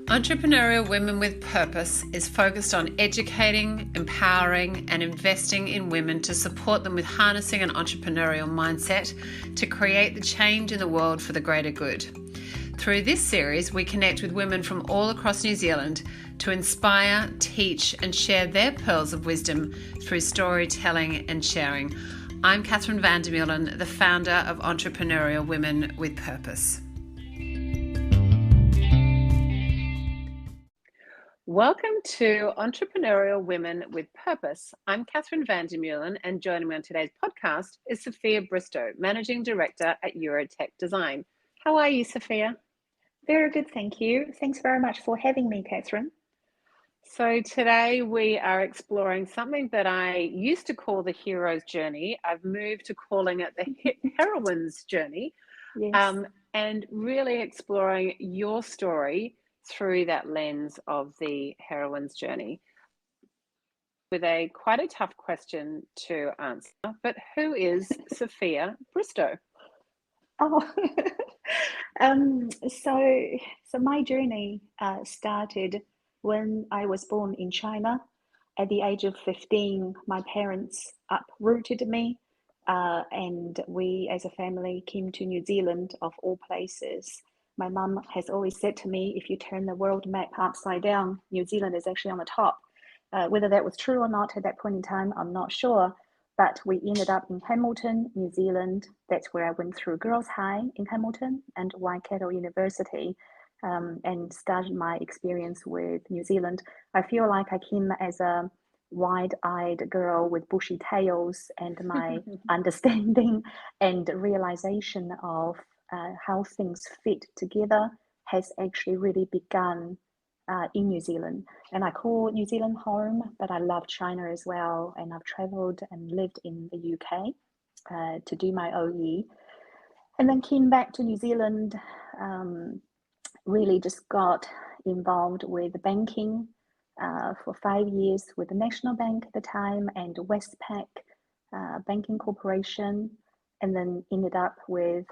Entrepreneurial Women with Purpose is focused on educating, empowering, and investing in women to support them with harnessing an entrepreneurial mindset to create the change in the world for the greater good. Through this series, we connect with women from all across New Zealand to inspire, teach, and share their pearls of wisdom through storytelling and sharing. I'm Catherine van der Meulen, the founder of Entrepreneurial Women with Purpose. Welcome to Entrepreneurial Women with Purpose. I'm Catherine van der Meulen, and joining me on today's podcast is Sophia Bristow, Managing Director at Eurotech Design. How are you, Sophia? Very good, thank you. Thanks very much for having me, Catherine. So today we are exploring something that I used to call the hero's journey. I've moved to calling it the heroine's journey. Yes. And really exploring your story through that lens of the heroine's journey. With quite a tough question to answer, but who is Sophia Bristow? Oh, so my journey started when I was born in China. At the age of 15, my parents uprooted me, and we as a family came to New Zealand, of all places. My mum has always said to me, if you turn the world map upside down, New Zealand is actually on the top. Whether that was true or not at that point in time, I'm not sure. But we ended up in Hamilton, New Zealand. That's where I went through Girls High in Hamilton and Waikato University, and started my experience with New Zealand. I feel like I came as a wide-eyed girl with bushy tails, and my understanding and realization of how things fit together has actually really begun in New Zealand. And I call New Zealand home, but I love China as well. And I've traveled and lived in the UK to do my OE. And then came back to New Zealand, really just got involved with banking for 5 years with the National Bank at the time and Westpac Banking Corporation, and then ended up with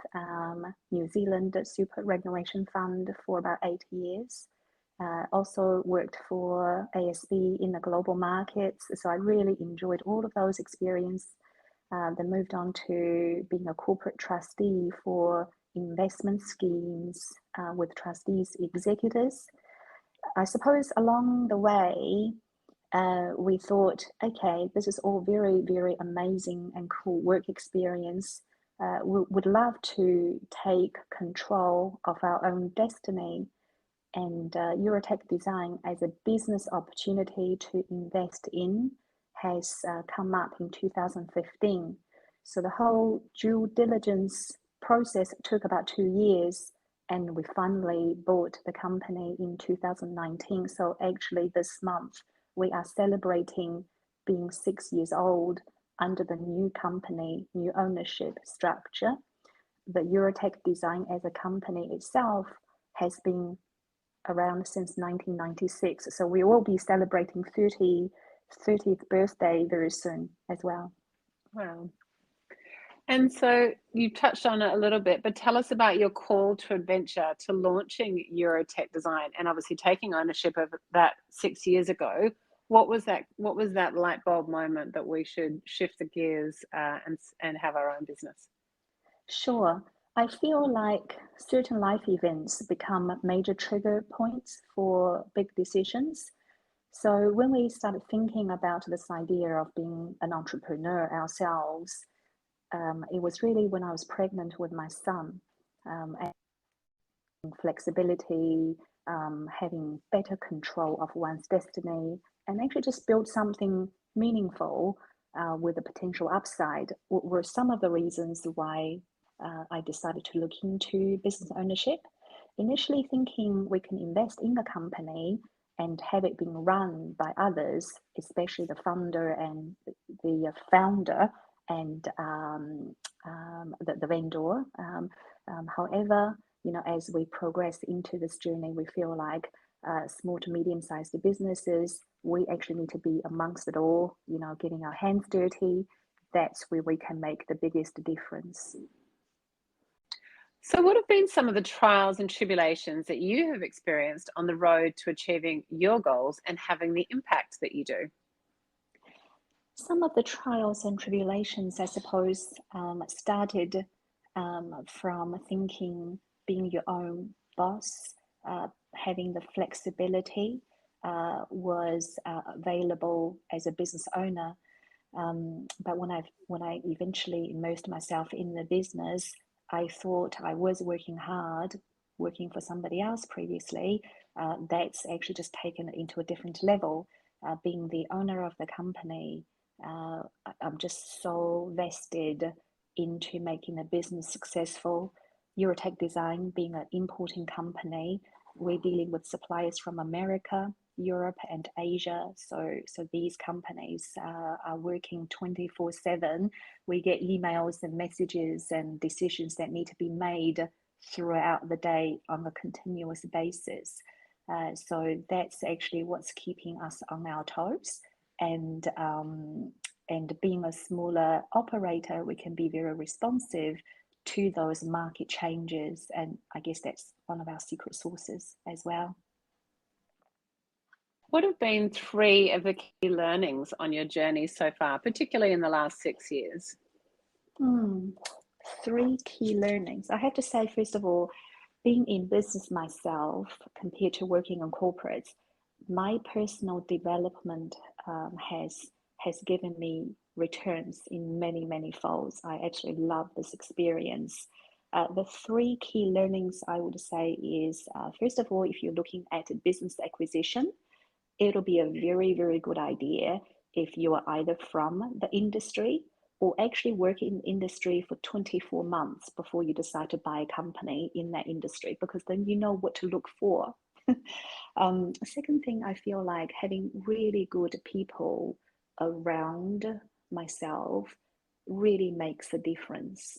New Zealand Superannuation Fund for about 8 years. Also worked for ASB in the global markets. So I really enjoyed all of those experiences. Then moved on to being a corporate trustee for investment schemes with trustees executors. I suppose along the way, we thought, okay, this is all very, very amazing and cool work experience. We would love to take control of our own destiny. And Eurotech Design as a business opportunity to invest in has come up in 2015. So the whole due diligence process took about 2 years, and we finally bought the company in 2019. So actually this month, we are celebrating being 6 years old under the new company, new ownership structure. The Eurotech Design as a company itself has been around since 1996. So we will be celebrating 30th birthday very soon as well. Wow. And so you touched on it a little bit, but tell us about your call to adventure to launching Eurotech Design and obviously taking ownership of that 6 years ago. What was that light bulb moment that we should shift the gears and have our own business? Sure. I feel like certain life events become major trigger points for big decisions. So when we started thinking about this idea of being an entrepreneur ourselves, it was really when I was pregnant with my son, and flexibility, having better control of one's destiny, and actually just build something meaningful with a potential upside were some of the reasons why I decided to look into business ownership. Initially thinking we can invest in the company and have it being run by others, especially the founder and the founder and the vendor. However, as we progress into this journey, we feel like small to medium-sized businesses, we actually need to be amongst it all, getting our hands dirty. That's where we can make the biggest difference. So, what have been some of the trials and tribulations that you have experienced on the road to achieving your goals and having the impact that you do? Some of the trials and tribulations, I suppose, started from thinking being your own boss, having the flexibility was available as a business owner. But when I eventually immersed myself in the business, I thought I was working hard, working for somebody else previously. That's actually just taken it into a different level. Being the owner of the company, I'm just so vested into making the business successful. Eurotech Design being an importing company, we're dealing with suppliers from America, Europe, and Asia. So these companies are working 24/7. We get emails and messages and decisions that need to be made throughout the day on a continuous basis. So that's actually what's keeping us on our toes. And being a smaller operator, we can be very responsive to those market changes. And I guess that's one of our secret sources as well. What have been three of the key learnings on your journey so far, particularly in the last 6 years? Hmm. Three key learnings. I have to say, first of all, being in business myself compared to working on corporates, my personal development has given me returns in many folds. I actually love this experience. The three key learnings I would say is first of all, if you're looking at business acquisition, it'll be a very good idea if you are either from the industry or actually work in industry for 24 months before you decide to buy a company in that industry, because then you know what to look for. Second thing, I feel like having really good people around myself really makes a difference.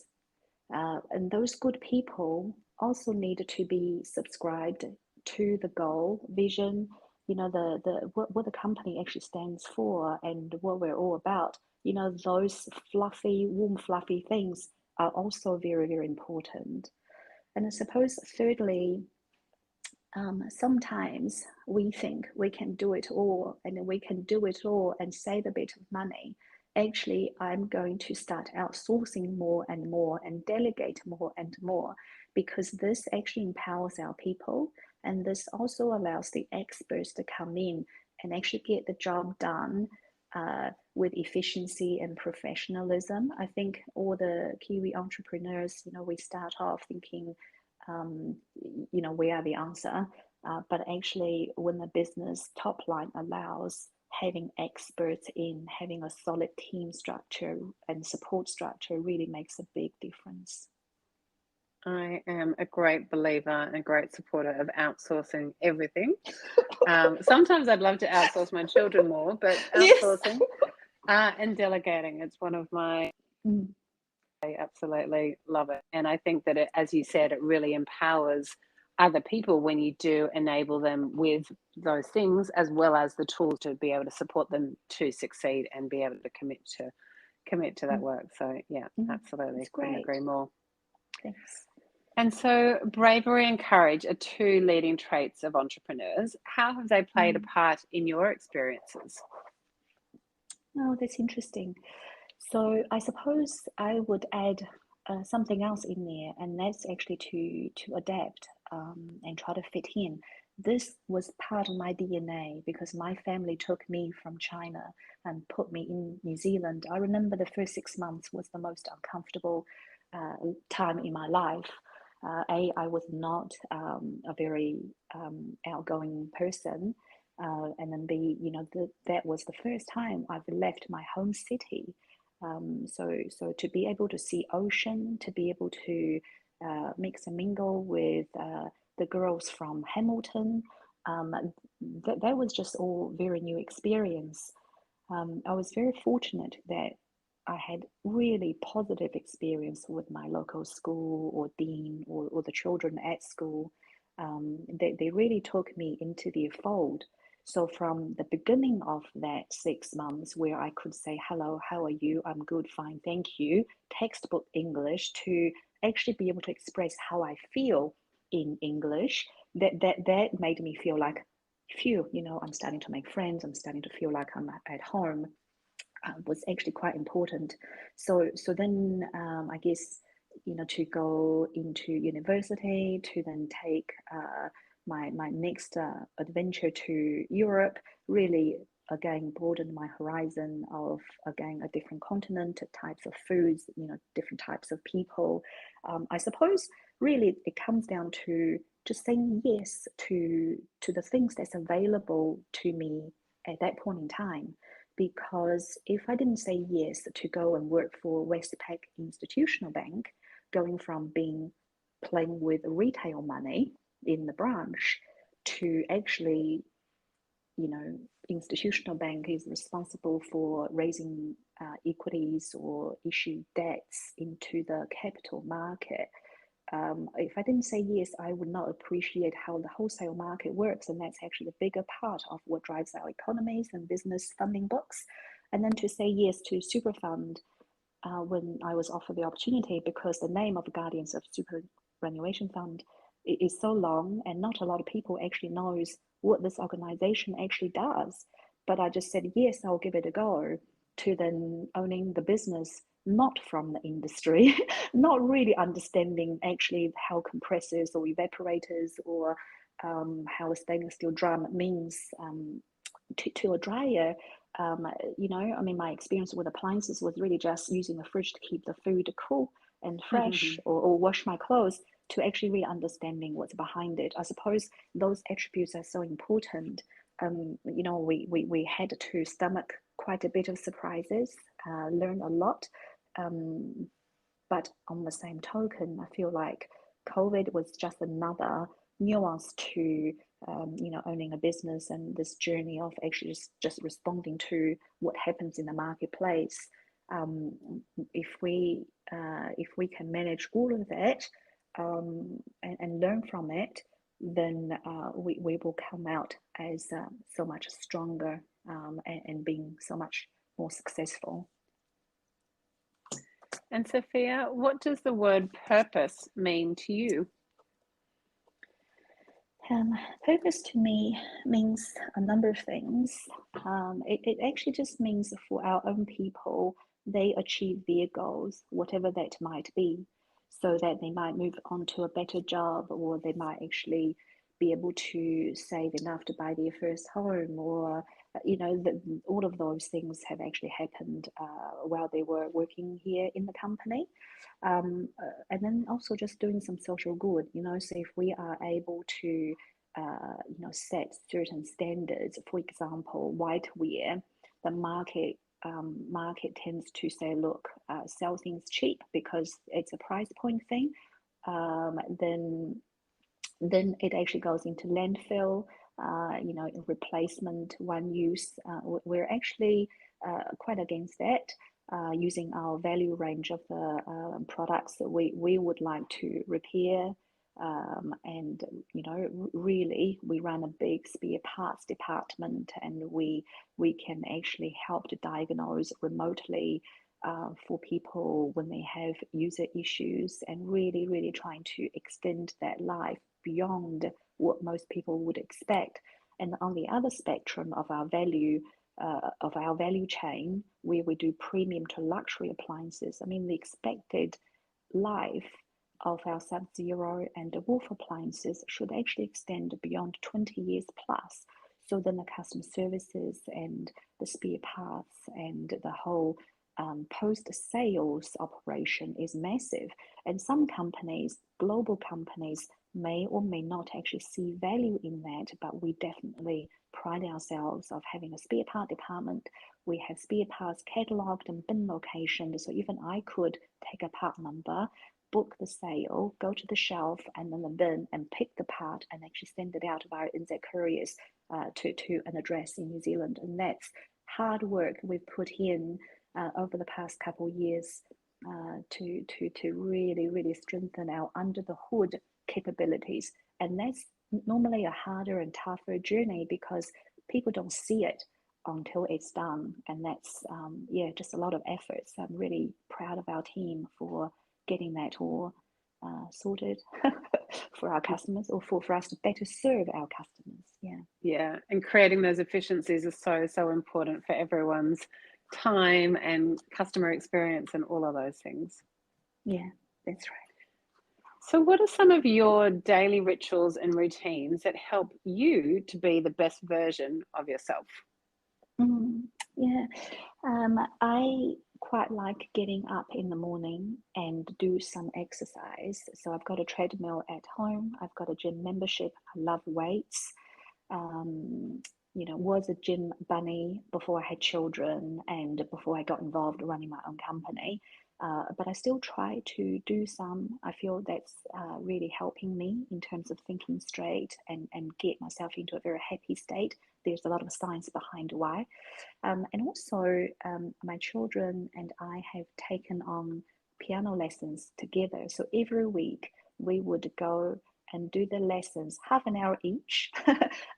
And those good people also need to be subscribed to the goal, vision, what the company actually stands for and what we're all about. Those fluffy, warm, fluffy things are also very important. And I suppose thirdly, sometimes we think we can do it all and we can do it all and save a bit of money. Actually, I'm going to start outsourcing more and more and delegate more and more, because this actually empowers our people, and this also allows the experts to come in and actually get the job done with efficiency and professionalism. I think all the Kiwi entrepreneurs, we start off thinking, we are the answer. But actually, when the business top line allows, having experts in, having a solid team structure and support structure really makes a big difference. I am a great believer and a great supporter of outsourcing everything. Sometimes I'd love to outsource my children more, but Yes. outsourcing and delegating, it's one of my, Mm. I absolutely love it. And I think that it, as you said, it really empowers other people when you do enable them with those things, as well as the tools to be able to support them to succeed and be able to commit to that Mm. work. So yeah, Mm. absolutely, It's couldn't great. agree more. Thanks. And so, bravery and courage are two leading traits of entrepreneurs. How have they played a Mm. part in your experiences? Oh, that's interesting. So I suppose I would add something else in there, and that's actually to adapt and try to fit in. This was part of my DNA because my family took me from China and put me in New Zealand. I remember the first 6 months was the most uncomfortable time in my life. I was not a very outgoing person. And then that was the first time I've left my home city. So to be able to see ocean, to be able to mix and mingle with the girls from Hamilton, that was just all very new experience. I was very fortunate that I had really positive experience with my local school or dean or the children at school. They really took me into their fold. So from the beginning of that 6 months where I could say, hello, how are you? I'm good, fine, thank you. Textbook English to actually be able to express how I feel in English, that made me feel like, phew, I'm starting to make friends. I'm starting to feel like I'm at home. Was actually quite important. So then I guess to go into university, to then take my next adventure to Europe, really again broaden my horizon of again a different continent, types of foods, different types of people. I suppose really it comes down to just saying yes to the things that's available to me at that point in time. Because if I didn't say yes to go and work for Westpac Institutional Bank, going from being playing with retail money in the branch to actually, institutional bank is responsible for raising equities or issue debts into the capital market. If I didn't say yes, I would not appreciate how the wholesale market works. And that's actually the bigger part of what drives our economies and business funding books. And then to say yes to Superfund when I was offered the opportunity, because the name of Guardians of Superannuation Fund is so long and not a lot of people actually knows what this organization actually does. But I just said, yes, I'll give it a go, to then owning the business not from the industry, not really understanding actually how compressors or evaporators or how a stainless steel drum means to a dryer. My experience with appliances was really just using a fridge to keep the food cool and fresh, or wash my clothes, to actually really understanding what's behind it. I suppose those attributes are so important. We had to stomach quite a bit of surprises, learn a lot. But on the same token, I feel like COVID was just another nuance to owning a business and this journey of actually just responding to what happens in the marketplace. If we can manage all of that and learn from it, then we will come out as so much stronger and being so much more successful. And Sophia, what does the word purpose mean to you? Purpose to me means a number of things. It actually just means for our own people, they achieve their goals, whatever that might be, so that they might move on to a better job, or they might actually be able to save enough to buy their first home, or all of those things have actually happened while they were working here in the company. And then also just doing some social good, so if we are able to set certain standards, for example, whiteware, the market tends to say, look, sell things cheap because it's a price point thing. Then it actually goes into landfill, replacement, one use. We're actually quite against that. Using our value range of the products that we would like to repair. And really, we run a big spare parts department, and we can actually help to diagnose remotely for people when they have user issues, and really trying to extend that life beyond what most people would expect. And on the other spectrum of our value chain, where we do premium to luxury appliances, I mean, the expected life of our Sub-Zero and the Wolf appliances should actually extend beyond 20 years plus. So then the customer services and the spare parts and the whole post-sales operation is massive. And some companies, global companies, may or may not actually see value in that, but we definitely pride ourselves of having a spare part department. We have spare parts catalogued and bin locations, so even I could take a part number, book the sale, go to the shelf and then the bin, and pick the part and actually send it out via NZ couriers to an address in New Zealand. And that's hard work we've put in over the past couple of years to really strengthen our under the hood capabilities. And that's normally a harder and tougher journey because people don't see it until it's done. And that's just a lot of effort. So I'm really proud of our team for getting that all sorted for our customers, or for us to better serve our customers. Yeah, and creating those efficiencies is so important for everyone's time and customer experience and all of those things. Yeah, that's right. So what are some of your daily rituals and routines that help you to be the best version of yourself? Yeah, I quite like getting up in the morning and do some exercise. So I've got a treadmill at home. I've got a gym membership. I love weights. Um, was a gym bunny before I had children and before I got involved running my own company. But I still try to do some. I feel that's really helping me in terms of thinking straight and get myself into a very happy state. There's a lot of science behind why. And also, my children and I have taken on piano lessons together. So every week we would go and do the lessons, half an hour each.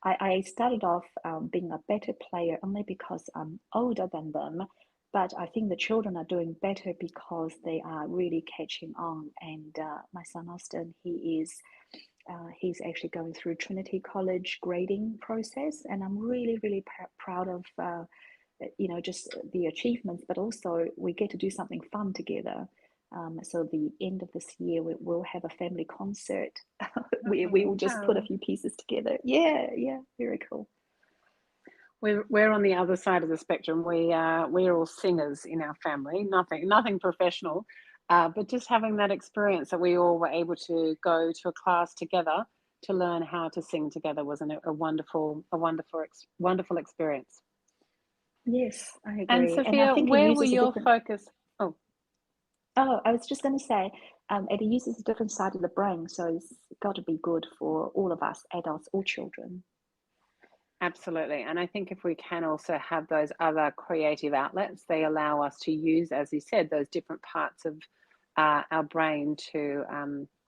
I started off being a better player only because I'm older than them, but I think the children are doing better because they are really catching on. And my son Austin, he's actually going through Trinity College grading process, and I'm really proud of just the achievements, but also we get to do something fun together. So the end of this year, we'll have a family concert where we will just put a few pieces together. Yeah, very cool. We're on the other side of the spectrum. We're all singers in our family. Nothing professional, but just having that experience that we all were able to go to a class together to learn how to sing together was a wonderful experience. Yes, I agree. And Sophia, I think where were your focus? Oh, I was just going to say, it uses a different side of the brain, so it's got to be good for all of us, adults or children. Absolutely. And I think if we can also have those other creative outlets, they allow us to use, as you said, those different parts of our brain to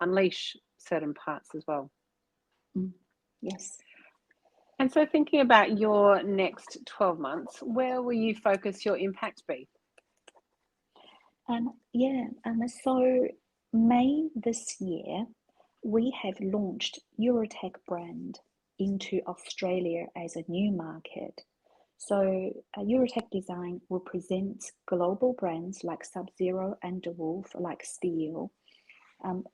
unleash certain parts as well. Yes. And so thinking about your next 12 months, where will you focus your impact be? So May this year, we have launched Eurotech brand into Australia as a new market. So Eurotech Design will present global brands like Sub-Zero and DeWolf, like Steel.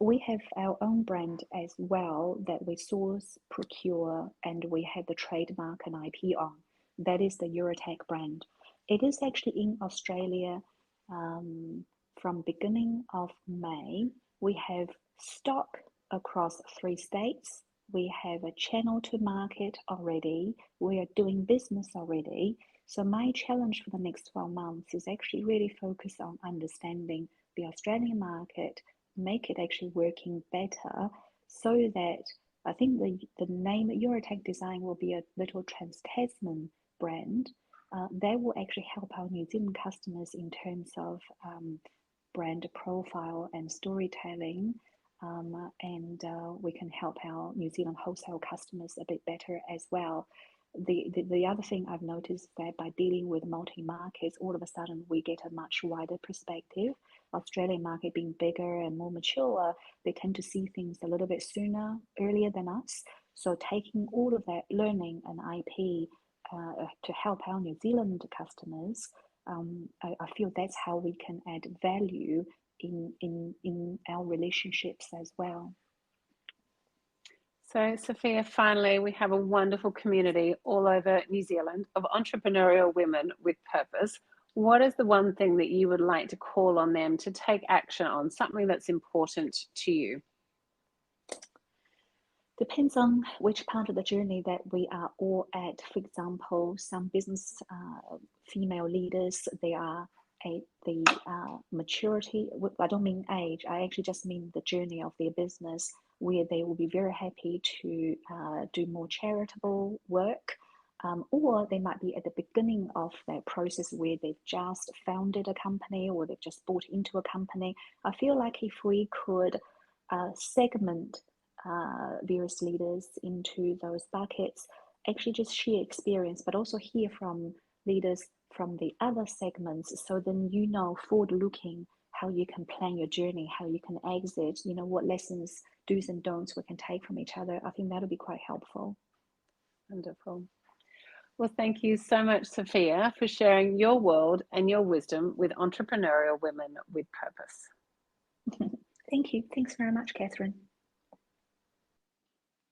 We have our own brand as well that we source, procure, and we have the trademark and IP on. That is the Eurotech brand. It is actually in Australia from beginning of May. We have stock across 3 states. We have a channel to market already. We are doing business already. So my challenge for the next 12 months is actually really focus on understanding the Australian market, make it actually working better, so that I think the name Eurotech Design will be a little trans-Tasman brand. That will actually help our New Zealand customers in terms of brand profile and storytelling, and we can help our New Zealand wholesale customers a bit better as well. The other thing I've noticed that by dealing with multi-markets, all of a sudden we get a much wider perspective. Australian market being bigger and more mature, they tend to see things a little bit sooner, earlier than us. So taking all of that learning and IP to help our New Zealand customers, I feel that's how we can add value in our relationships as well. So, Sophia, finally, we have a wonderful community all over New Zealand of entrepreneurial women with purpose. What is the one thing that you would like to call on them to take action on, something that's important to you? Depends on which part of the journey that we are all at. For example, some business female leaders, they are at the maturity. I don't mean age, I actually just mean the journey of their business, where they will be very happy to do more charitable work. Or they might be at the beginning of that process where they've just founded a company or they've just bought into a company. I feel like if we could segment various leaders into those buckets, actually just share experience, but also hear from leaders from the other segments. So then, forward looking, how you can plan your journey, how you can exit, you know, what lessons, do's and don'ts we can take from each other. I think that'll be quite helpful. Wonderful. Well, thank you so much, Sophia, for sharing your world and your wisdom with entrepreneurial women with purpose. Thank you. Thanks very much, Catherine.